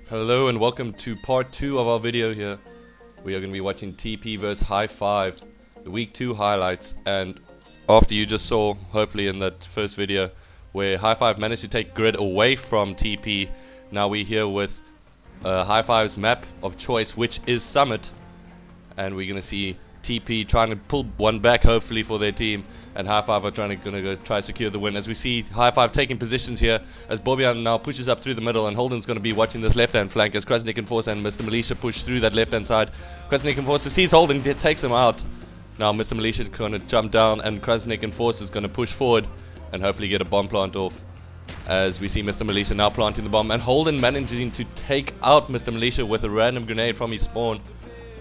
Hello and welcome to part 2 of our video here. We are going to be watching TP vs Hi5, the week 2 highlights. And after you just saw, hopefully in that first video, where Hi5 managed to take grid away from TP, now we're here with Hi5's map of choice, which is Summit. And we're going to see TP trying to pull one back hopefully for their team, and Hi5 are gonna go try to secure the win. As we see Hi5 taking positions here as Bobjaan now pushes up through the middle, and Holden's going to be watching this left hand flank as Crusnik Enforecer and Mr. Militia push through that left hand side. Crusnik Enforecer sees Holden, takes him out. Now Mr. Militia is going to jump down, and Crusnik Enforecer is going to push forward and hopefully get a bomb plant off. As we see Mr. Militia now planting the bomb, and Holden managing to take out Mr. Militia with a random grenade from his spawn.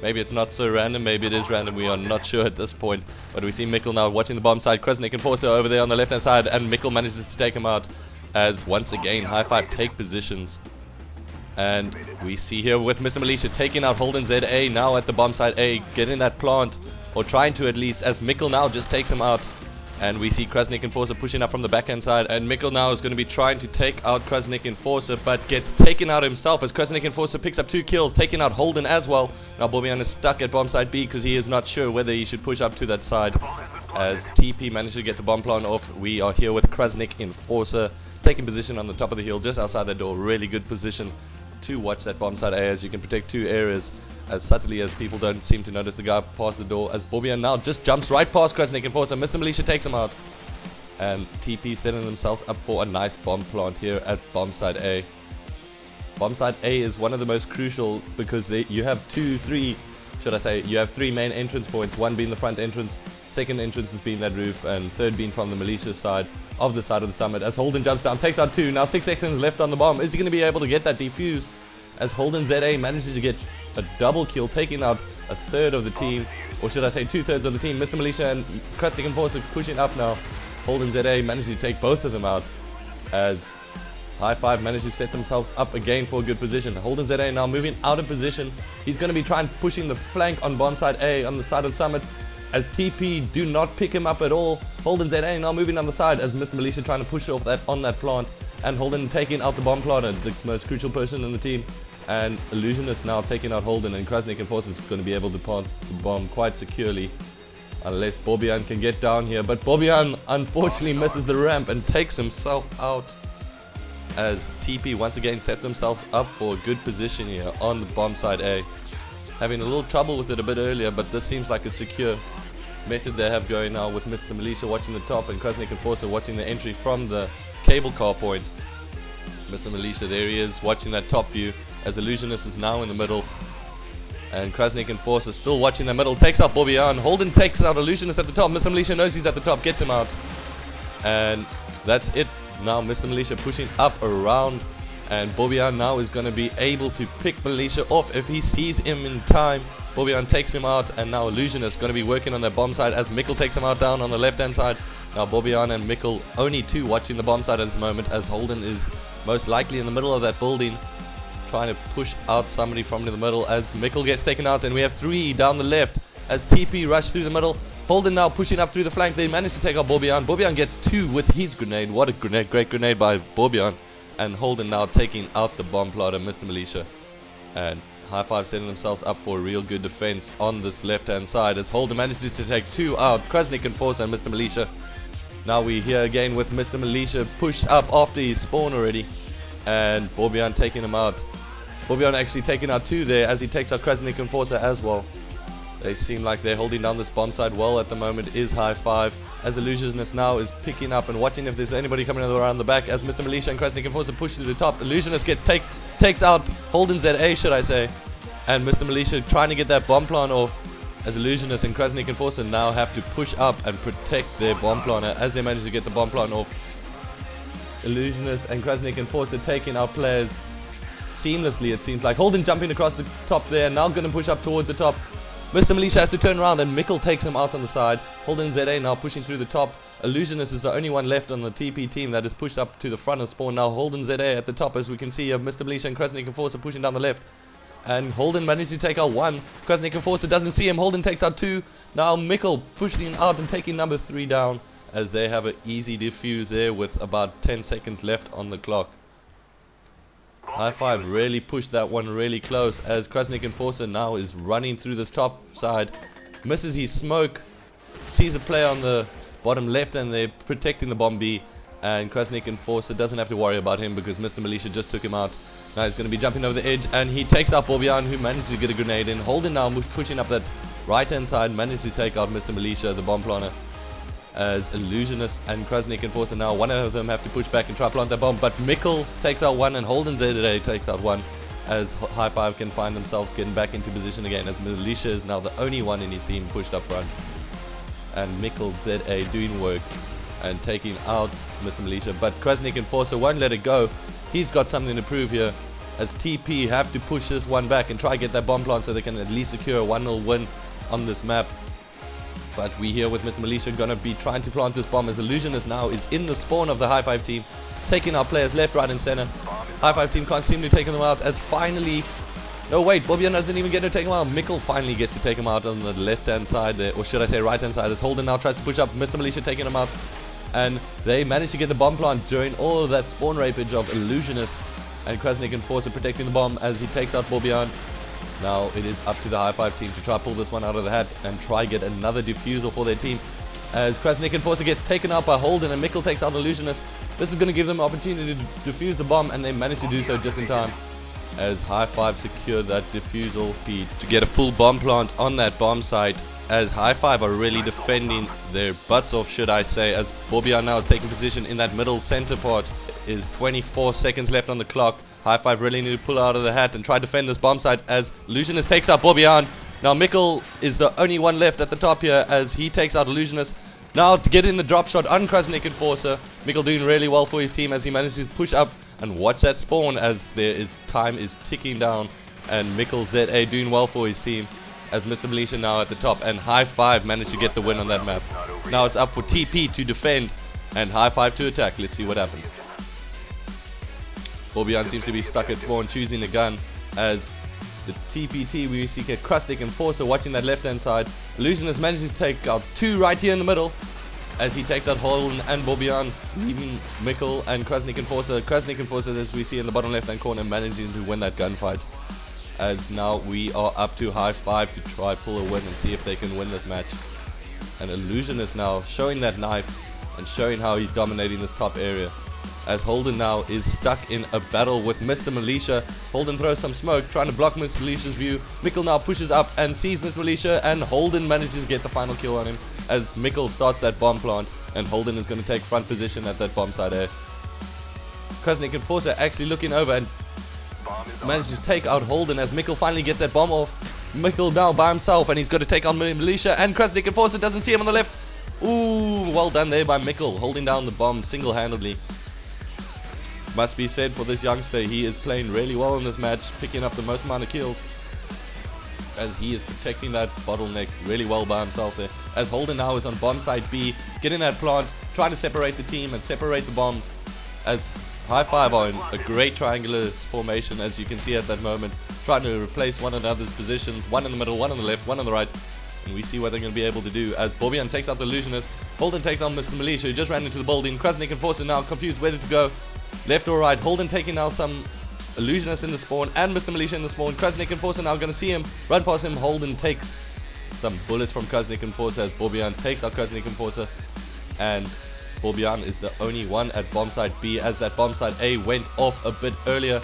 Maybe it's not so random, maybe it is random, we are not sure at this point. But we see Mickle now watching the bomb side, Crusnik Enforecer over there on the left hand side, and Mickle manages to take him out as once again Hi5 take positions. And we see here with Mr. Militia taking out Holden ZA now at the bomb side A, getting that plant, or trying to at least, as Mickle now just takes him out. And we see Crusnik Enforecer pushing up from the backhand side, and Mickle now is going to be trying to take out Crusnik Enforecer, but gets taken out himself as Crusnik Enforecer picks up 2 kills, taking out Holden as well. Now Bobjaan is stuck at bomb side B because he is not sure whether he should push up to that side. As TP manages to get the bomb plant off, we are here with Crusnik Enforecer taking position on the top of the hill just outside the door. Really good position to watch that bomb side A, as you can protect 2 areas as subtly as people don't seem to notice the guy past the door, as Bobjaan now just jumps right past Crusnik Enforecer. Mr. Militia takes him out, and TP setting themselves up for a nice bomb plant here at bomb side A. Bomb side A is one of the most crucial because you have 3 main entrance points, one being the front entrance, second entrance is being that roof, and third being from the Militia side of the summit. As Holden jumps down, takes out 2, now 6 seconds left on the bomb. Is he going to be able to get that defuse? As Holden ZA manages to get a double kill, taking out a third of the team, or should I say 2/3 of the team. Mr. Militia and Crusnik Enforecer pushing up now. Holden ZA manages to take both of them out as Hi5 managed to set themselves up again for a good position. Holden ZA now moving out of position. He's going to be trying pushing the flank on bomb side A on the side of Summit as TP do not pick him up at all. Holden ZA now moving on the side as Mr. Militia trying to push off that on that plant, and Holden taking out the bomb planter, the most crucial person in the team. And Illusionist now taking out Holden, and Crusnik Enforecer is going to be able to plant the bomb quite securely unless Bobjaan can get down here. But Bobjaan unfortunately misses the ramp and takes himself out as TP once again set themselves up for a good position here on the bomb side A. Having a little trouble with it a bit earlier, but this seems like a secure method they have going now with Mr. Militia watching the top and Crusnik Enforecer watching the entry from the cable car point. Mr. Militia, there he is watching that top view as Illusionist is now in the middle, and Crusnik Enforecer still watching the middle, takes out Bobjaan. Holden takes out Illusionist at the top. Mr. Militia knows he's at the top, gets him out, and that's it. Now Mr. Militia pushing up around, and Bobjaan now is going to be able to pick Militia off if he sees him in time. Bobjaan takes him out, and now Illusionist is going to be working on that bomb side as Mickle takes him out down on the left hand side. Now Bobjaan and Mickle only 2 watching the bomb side at this moment, as Holden is most likely in the middle of that building trying to push out somebody from the middle as Mickle gets taken out, and we have 3 down the left as TP rush through the middle. Holden now pushing up through the flank. They manage to take out Bobjaan. Bobjaan gets 2 with his grenade. What a grenade, great grenade by Bobjaan. And Holden now taking out the bomb plotter, Mr. Militia. And Hi5 setting themselves up for a real good defense on this left hand side as Holden manages to take 2 out, Crusnik Enforecer and Mr. Militia. Now we here again with Mr. Militia pushed up after his spawn already, and Bobjaan taking him out. Bobjaan actually taking out 2 there as he takes out Crusnik Enforecer as well. They seem like they're holding down this bomb side well at the moment is Hi5, as Illusionist now is picking up and watching if there's anybody coming around the back as Mr. Militia and Crusnik Enforecer push to the top. Illusionist takes out Holden ZA, should I say, and Mr. Militia trying to get that bomb plant off as Illusionist and Crusnik Enforecer now have to push up and protect their bomb planter as they manage to get the bomb plant off. Illusionist and Crusnik Enforecer taking out players seamlessly, it seems like. Holden jumping across the top there, now going to push up towards the top. Mr. Militia has to turn around and Mickle takes him out on the side. Holden ZA now pushing through the top. Illusionist is the only one left on the TP team that is pushed up to the front of spawn. Now Holden ZA at the top, as we can see Mr. Militia and Crusnik Enforecer pushing down the left. And Holden managed to take out 1. Crusnik Enforecer doesn't see him. Holden takes out 2. Now Mickle pushing out and taking number 3 down as they have an easy defuse there with about 10 seconds left on the clock. Hi5 really pushed that one really close as Crusnik Enforecer now is running through this top side. Misses his smoke. Sees the player on the bottom left and they're protecting the bomb B. And Crusnik Enforecer doesn't have to worry about him because Mr. Militia just took him out. Now he's going to be jumping over the edge and he takes out Bobjaan, who manages to get a grenade in. Holden now pushing up that right hand side, manages to take out Mr. Militia, the bomb planter. As Illusionist and Crusnik Enforecer now, one of them have to push back and try to plant that bomb, but Mickle takes out one and Holden ZA takes out one, as Hi5 can find themselves getting back into position again, as Militia is now the only one in his team pushed up front. And Mickle ZA doing work and taking out Mr. Militia, but Crusnik Enforecer won't let it go. He's got something to prove here, as TP have to push this one back and try to get that bomb plant so they can at least secure a 1-0 win on this map. But we here with Mr. Militia gonna be trying to plant this bomb, as Illusionist now is in the spawn of the Hi5 team, taking our players left, right and center. Hi5 team can't seem to take them out, as finally... Oh wait, Bobjaan doesn't even get to take him out. Mickle finally gets to take him out on the left hand side there, or should I say right hand side, as Holden now tries to push up, Mr. Militia taking him out. And they manage to get the bomb plant during all of that spawn rapage of Illusionist. And Crusnik Enforecer protecting the bomb as he takes out Bobjaan. Now it is up to the Hi5 team to try to pull this one out of the hat and try get another defusal for their team. As Crusnik Enforecer gets taken out by Holden and Mickle takes out Illusionist. This is going to give them an opportunity to defuse the bomb, and they manage to do so just in time. As Hi5 secure that defusal feed to get a full bomb plant on that bomb site. As Hi5 are really defending their butts off, should I say, as Bobjaan now is taking position in that middle center part. Is 24 seconds left on the clock. Hi5 really need to pull out of the hat and try to defend this bomb site as Illusionist takes out Bobjaan. Now Mickle is the only one left at the top here as he takes out Illusionist. Now to get in the drop shot on Crusnik Enforecer. Mickle doing really well for his team as he manages to push up and watch that spawn as time is ticking down. And Mickle ZA doing well for his team as Mr. Militia now at the top, and Hi5 managed to get the win on that map. Now it's up for TP to defend and Hi5 to attack. Let's see what happens. Bobjaan seems to be stuck at spawn choosing a gun as the TPT we see Crusnik Enforecer watching that left hand side. Illusionist manages to take out two right here in the middle as he takes out Holden and Bobjaan, leaving Mickle and Crusnik Enforecer. Crusnik Enforecer, as we see in the bottom left hand corner, managing to win that gunfight. As now we are up to Hi5 to try pull a win and see if they can win this match. And Illusionist now showing that knife and showing how he's dominating this top area. As Holden now is stuck in a battle with Mr. Militia. Holden throws some smoke, trying to block Mr. Militia's view. Mickle now pushes up and sees Mr. Militia, and Holden manages to get the final kill on him as Mickle starts that bomb plant, and Holden is going to take front position at that bomb site there. Crusnik Enforecer actually looking over and manages to take out Holden as Mickle finally gets that bomb off. Mickle now by himself, and he's got to take on Militia, and Crusnik Enforecer doesn't see him on the left. Ooh, well done there by Mickle, holding down the bomb single-handedly. Must be said for this youngster, he is playing really well in this match, picking up the most amount of kills as he is protecting that bottleneck really well by himself there. As Holden now is on bomb site B, getting that plant, trying to separate the team and separate the bombs, as Hi5 are in a great triangular formation, as you can see at that moment, trying to replace one another's positions, one in the middle, one on the left, one on the right, and we see what they're going to be able to do as Bobjaan takes out the Illusionist. Holden takes on Mr. Militia, who just ran into the building. Crusnik Enforecer now confused whether to go left or right. Holden taking now some Illusionists in the spawn and Mr. Militia in the spawn. Crusnik Enforecer now going to see him, run past him. Holden takes some bullets from Crusnik Enforecer as Bobjaan takes out Crusnik Enforecer, and Bobjaan is the only one at bomb site B as that bomb site A went off a bit earlier,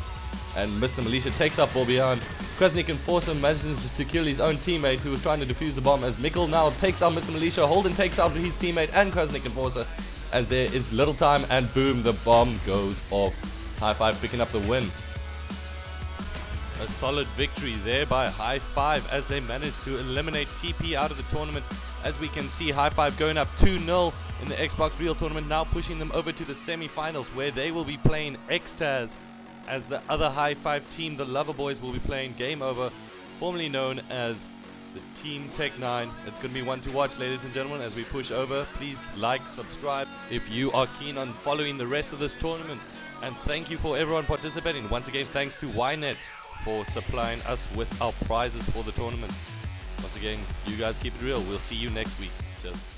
and Mr. Militia takes up Bobjaan. Crusnik Enforecer manages to kill his own teammate who was trying to defuse the bomb as Mickle now takes out Mr. Militia. Holden takes out his teammate and Crusnik Enforecer as there is little time, and boom, the bomb goes off. Hi5 picking up the win. A solid victory there by Hi5 as they managed to eliminate TP out of the tournament. As we can see, Hi5 going up 2-0 in the Xboxreel tournament, now pushing them over to the semi-finals where they will be playing Xtaz, as the other Hi5 team, the Lover Boys, will be playing Game Over, formerly known as the Team Tech 9. It's going to be one to watch, ladies and gentlemen, as we push over. Please like, subscribe if you are keen on following the rest of this tournament. And thank you for everyone participating. Once again, thanks to Ynet for supplying us with our prizes for the tournament. Once again, you guys keep it real. We'll see you next week. Cheers.